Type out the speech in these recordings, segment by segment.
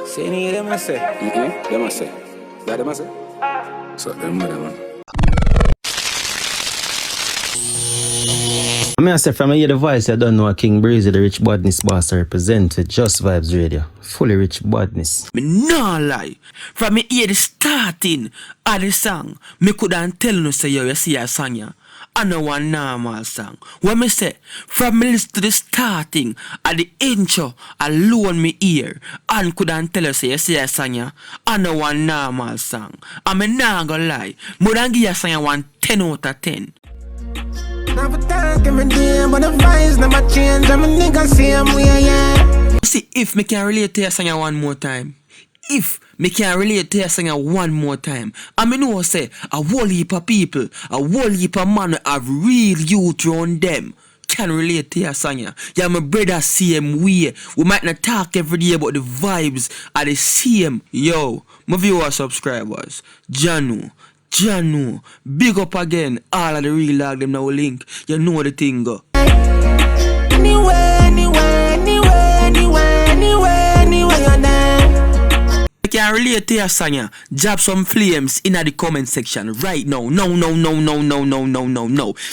Say any of them I say. Them I say. That them I say. So them man. I mean, I say from here the voice, I don't know King Breezy, the Rich Badness boss, represented Just Vibes Radio. Fully Rich Badness. Me nah lie. From me hear the starting of the song, me couldn't tell no say you see a song ya. I know one normal song. When me say, from me listen to the starting of the intro, alone me ear, and couldn't tell you say you see a song ya. I know one normal song. And me nah gonna lie. More than give you a song ya 1 10 out of 10. Never talk every day, but the vibes never change. I'm a nigga same way, yeah. See, if me can relate to your song one more time. If me can relate to your song one more time. I mean, know say, a whole heap of people, a whole heap of man have real youth around them. Can relate to your song. Yeah, my brother same way. We might not talk every day, but the vibes are the same. Yo, my viewers, subscribers, Janu, big up again. All of the real dog them now link. You know the thing go. Anywhere you're there. I can relate to your song. Drop some flames in the comment section right now. No.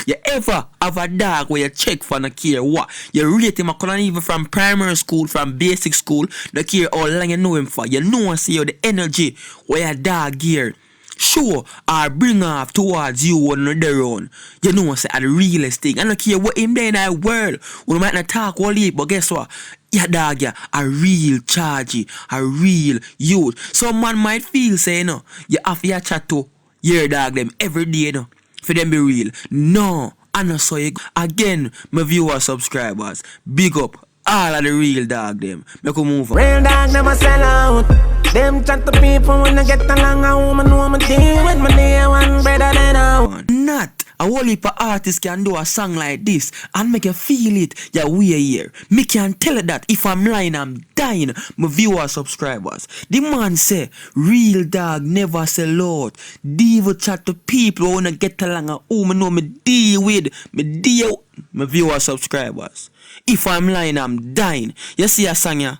You ever have a dog where you check for no care what? You rate him even from primary school, from basic school, no care how long you know him for. You know and see how the energy where your dog gear show or bring off towards you on their own. You know say the realest thing. I don't care what him there in the world. We might not talk all heap, but guess what? Your dog ya a real chargy, a real youth. Some man might feel say you have to chat to your dog them every day for them be real. No, I know so you again, my viewers, subscribers, big up all of the real dog them. Make a move on. Real dog never sell out. Them chat to people when they get along. A woman know me deal with my day one better than out. Not a whole heap of artists can do a song like this and make you feel it. Yeah, we are here. Me can tell you that if I'm lying, I'm dying. My viewers, subscribers. The man say, real dog never sell out. Devil chat to people who wanna get along. A woman know me deal with. Me deal. My viewers, subscribers. If I'm lying, I'm dying. You see a song ya?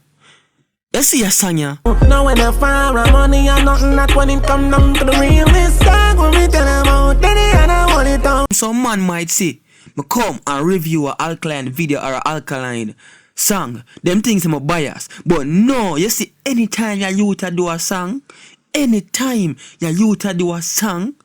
You see a song ya? Now when I fire money and nothing, not when it come down to the realest dog. When we tell them out, then I want it down. Some man might say, me come and review a alkaline video or a alkaline song. Them things I'm a bias. But no, you see, anytime your youth do a song, anytime your youth do a song,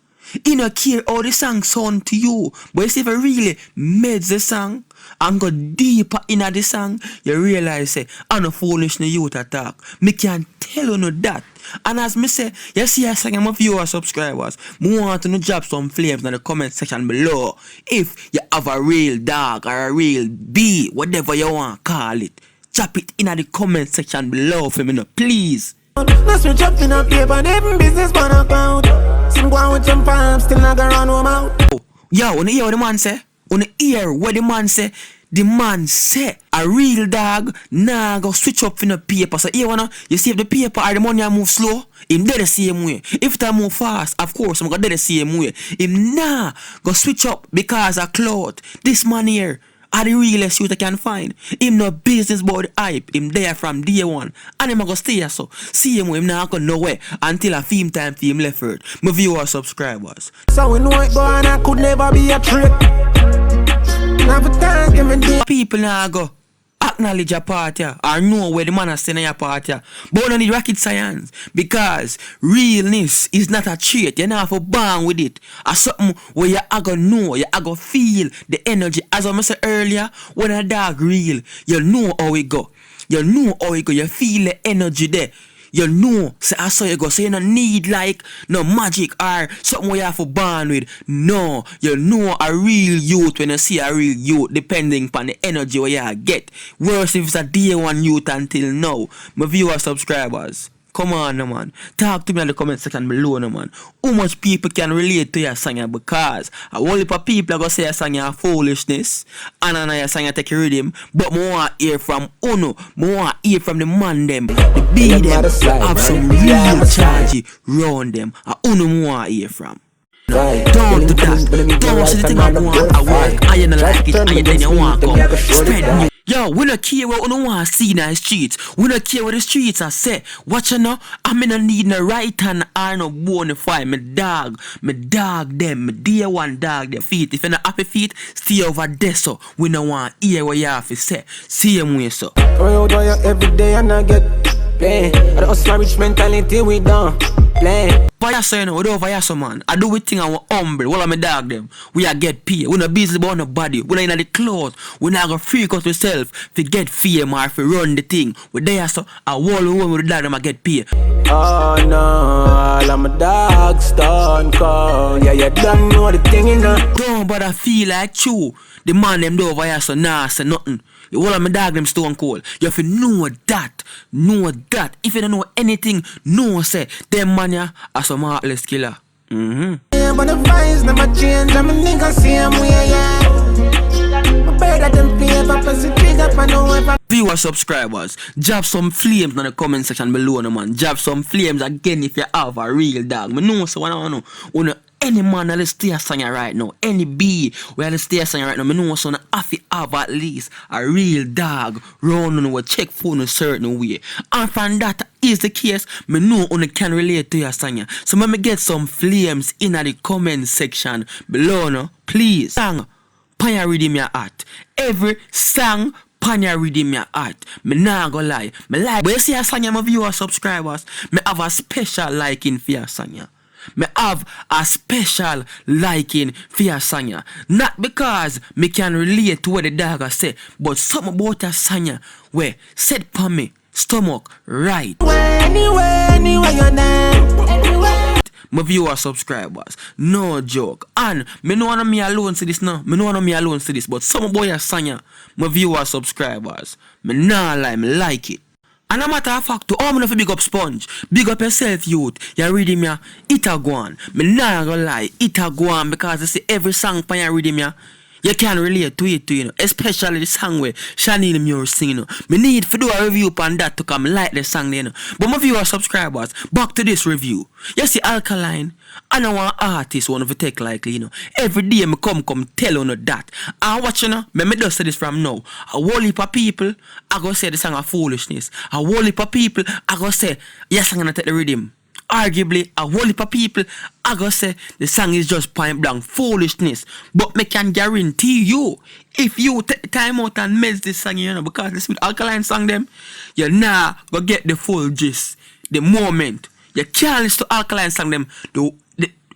you don't care how the song sound to you. But you see if I really made the song and go deeper in the song, you realize say, I'm no foolish no youth attack. Me can tell you no that. And as me say, you see a song, I'm a viewer subscribers. Me want to drop some flames in the comment section below. If you have a real dog or a real bee, whatever you want to call it, drop it in the comment section below for me no, please. Let's switch up in a paper, every business man account. Some go on with some farms, still not gonna run home out. Yo, wanna hear what the man say? Wanna hear what the man say? The man say a real dog nah go switch up in the paper. So here you see if the paper or the money I move slow, him dead the same way. If it move fast, of course I'm gonna dead the same way. Him nah go switch up because of clout. This man here are the realest youth I can find. Him no business about the hype. Him there from day one. And him a go stay here so. See him not go nowhere until a film time for him left earth. My viewers, subscribers. So we know it go and I could never be a trick. Never talk every day. People now go acknowledge your part or know where the man is saying your part but don't need rocket science because realness is not a trait. You not have to bang with it. It's something where you are gonna know, you are gonna feel the energy. As I said earlier, when a dog real, you know how it go. You know how it go. You feel the energy there. You know, so I saw you go. So you don't need like no magic or something where you have to bond with. No, you know a real youth when you see a real youth, depending upon the energy where you get. Worse if it's a day one youth until now. My viewers, subscribers, come on, no man. Talk to me in the comment section below, no man. How much people can relate to your song because a whole heap of people are going to say your song is foolishness and I know your song take a rhythm, but I want to hear from Uno. I want to hear from the man them, the be them, have some real chargy round them. Uno I want to hear from. Don't do that. Don't see the thing I want. I work. I ain't like it. I then you want to come. Spread me. Yo, we don't care what we don't want to see in the streets. We don't care what the streets are say. Watch you know, I mean I need no right hand or no bonafide. Me dog them. Me dear one dog them feet. If you're not happy feet, stay over there so. We don't want to hear what you have to say. See him way so. Every day and I get play. I don't my rich mentality we don't play. Vayaso, you know, we don't Vayaso, man. I do we thing and we humble. All of my dog them. We are get paid. We not busy about nobody. We not in the clothes. We not gonna freak out ourselves to get fame or to run the thing. We there so a wall with the dog them I get paid. Oh no, all of my dogs done cold. Yeah, you don't know the thing, you know. Don't bother feel like you. The man them do Vayaso nah say nothing. You all of my dog them stone cold. You have to know that. Know that. If you don't know anything, know say them man ya are some heartless killer. Yeah, but the vibes never change. I'm a nigga same way, yeah. I'm better than paper, plus the trigger, I know if I Viewer subscribers, drop some flames in the comment section below, no man. Drop some flames again if you have a real dog. Me know so I know. Any man that stay a singer right now, any bee where stay a singer right now, me know so have to have at least a real dog round on will check for in a certain way. And from that is the case, me know only can relate to your singer. So let me get some flames in the comment section below, no? Please. Song, Panya Redeem Your Heart. Every song Panya Redeem Your Heart. Me nah go lie. Me like. But you see a song, my viewer subscribers, me have a special liking for your song. Me have a special liking for your song. Not because me can relate to what the dog has say, but something about your song where set for me stomach right. anywhere you're there. My viewer subscribers, no joke. And me no want me alone see this now. Me no want me alone see this, but some boy a sanya, my viewer subscribers, me nah lie, me like it. And a matter of fact, to all me no fi big up Sponge, big up yourself, youth. You reading me, it a go on. Me nah gonna lie, it a go on because I see every song pan you reading me. You can relate to it, you know, especially the song where Shanil Muir sing, you know. Me need to do a review on that to come like the song, you know. But my viewer subscribers, back to this review. You see Alkaline, I know one artist one of the take likely, you know. Every day me come tell you that. And watch you know, me just say this from now. A whole heap of people, I go say the song of foolishness. A whole heap of people, I go say, yes, I'm gonna take the rhythm. Arguably, a whole heap of people, I go say the song is just point blank foolishness. But me can guarantee you, if you take the time out and mess this song, you know, because this with Alkaline song them, you nah go get the full gist, the moment. You can't listen to Alkaline song them the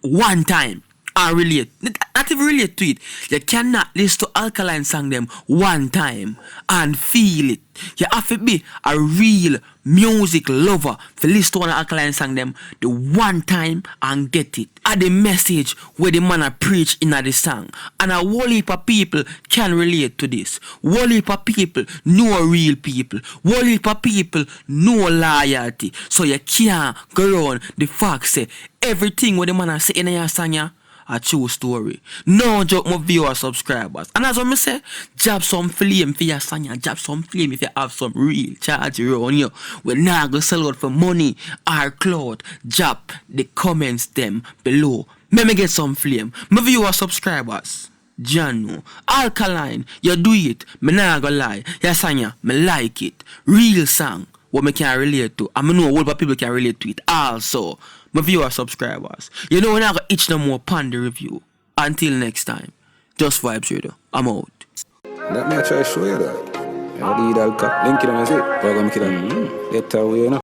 one time and relate. Not even relate to it. You cannot listen to Alkaline song them one time and feel it. You have to be a real music lover to listen to an Alkaline song them the one time and get it. At the message where the man a preach in the song. And a whole heap of people can relate to this. Whole heap of people know real people. Whole heap of people know loyalty. So you can't go around the fact say everything what the man a say in your song ya, a true story. No joke, my viewer subscribers. And as I say, drop some flame for your song. Drop some flame if you have some real charge around you. We're not going to sell out for money or cloth. Drop the comments them below. Let me get some flame. My viewer subscribers. Janu, Alkaline, you do it. Me not gonna lie. Your song, me like it. Real song. What me can relate to. I know a lot of people can relate to it also. My viewer subscribers. You know we're not gonna itch no more upon the review. Until next time. Just Vibes Radio. I'm out. That may I try to show you that. You know, the Alka. Link it on, is it? We're gonna make it on. Later, you know.